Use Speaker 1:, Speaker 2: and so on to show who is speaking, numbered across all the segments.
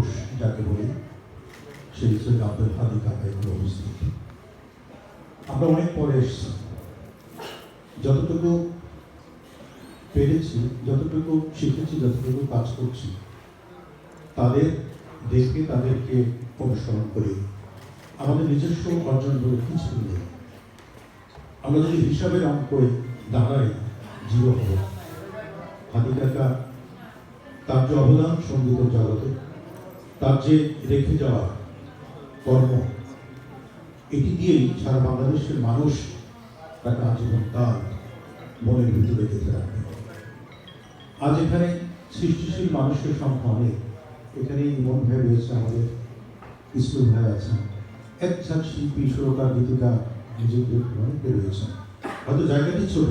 Speaker 1: পুরুষ যাকে বলি সেই সৈয়দ আব্দুল হাদী কাকা এগুলো উপস্থিত। আমরা অনেক পরে এসেছি, যতটুকু পেরেছি, যতটুকু শিখেছি, যতটুকু কাজ করছি, তাদের দেখে তাদেরকে অনুসরণ করে আমাদের নিজস্ব অর্জন বলে কিছু নেই। আমরা যদি হিসাবের অঙ্কে দাঁড়াই, জিরো হব। হাদী কাকা তার যে অবদান সঙ্গীতের জগতে, তার যে রেখে যাওয়া কর্ম, এটি দিয়েই সারা বাংলাদেশের মানুষ তাকে আজীবন তার মনের ভিতরে গেঁথে রাখবে। আজ এখানে সৃষ্টিশীল মানুষের সংখ্যা অনেক। এখানে ইমন ভাই রয়েছে, আমাদের ইসলুম ভাই আছেন, একজন শিল্পী, সুরকার, গীতিকার, নিজেদের অনেকে রয়েছেন। হয়তো জায়গাটি ছোট,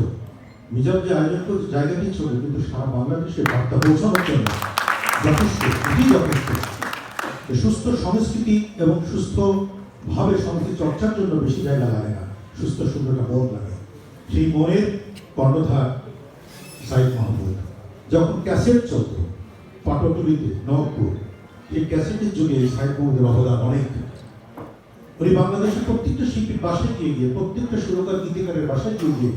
Speaker 1: মিজাব যে আয়োজন করছে জায়গাটি ছোট, কিন্তু সারা বাংলাদেশের বার্তা পৌঁছানোর জন্য যথেষ্ট, এটি যথেষ্ট। সুস্থ সংস্কৃতি এবং সুস্থভাবে সংস্কৃতি চর্চার জন্য বেশি জায়গা লাগে না, সুস্থ সুন্দরটা মন লাগে। সেই মনের কর্ণধার সাইদ মাহমুদ। যখন ক্যাসেট চলত পাটকুলিতে, নবপুর, এই ক্যাসেটের যুগে সাইদ মাহমুদের অবদান অনেক। উনি বাংলাদেশের প্রত্যেকটা শিল্পীর বাসায় গিয়ে, প্রত্যেকটা সুরকার গীতিকারের বাসায় গিয়ে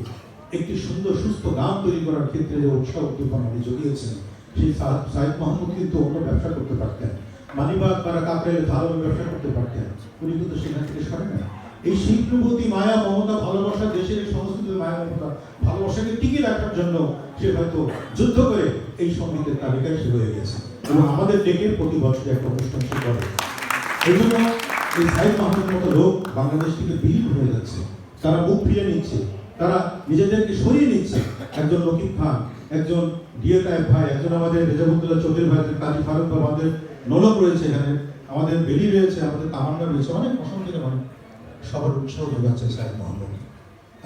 Speaker 1: একটি সুন্দর সুস্থ গান তৈরি করার ক্ষেত্রে যে উৎসাহ উদ্দীপনা উনি জুগিয়েছেন, সেই সাইদ মাহমুদ কিন্তু অন্য ব্যবসা করতে পারতেন, মানিবাগ তারা কাপড়ের ভালো ব্যবসা করতে পারতেন, উনি কিন্তু সেখান থেকে সরে না। এই শিল্পপতি মায়া, মমতা, ভালোবাসা, দেশের সংস্কৃতির মায়া, মমতা, ভালোবাসাকে টিকিয়ে রাখার জন্য সে হয়তো যুদ্ধ করে এই সঙ্গীতের তালিকায় সে হয়ে গেছে এবং আমাদের ডেকে প্রতি বছর একটা অনুষ্ঠান সে করে। এই জন্য এই সাইদ মাহমুদের মতো লোক বাংলাদেশ থেকে বিলীন হয়ে যাচ্ছে। তারা মুখ ফিরে নিচ্ছে, তারা নিজেদেরকে সরিয়ে নিচ্ছে। একজন রকিব খান, একজন ডিএ ভাই, একজন আমাদের রেজাবুদ্দোল্লাহ চৌধুরী ভাই, কাজী ফারুক, আমাদের নলক রয়েছে, এখানে আমাদের বেলি রয়েছে, আমাদের তামান্না রয়েছে, অনেক অসংখ্য মানুষ সবার উৎসাহ যোগাচ্ছে সাইদ মাহমুদ।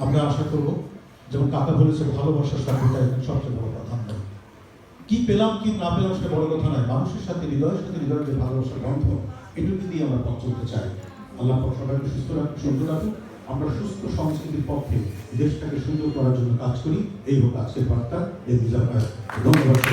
Speaker 1: আমরা আশা করবো, যেমন কাকা বলেছে, ভালোবাসার সভ্যতা এখানে সবচেয়ে বড় প্রাধান্য। কি পেলাম কি না পেলাম সেটা বড় কথা নয়, মানুষের সাথে হৃদয়ের যে ভালোবাসার গন্ধ, এটুকু দিয়ে আমরা পথ চলতে চাই। আল্লাহ সবাইকে সুস্থ রাখুক, সুন্দর রাখুক। আমরা সুস্থ সংস্কৃতির পক্ষে দেশটাকে সুন্দর করার জন্য কাজ করি। এই হোক আজকের বার্তা। এই ধন্যবাদ।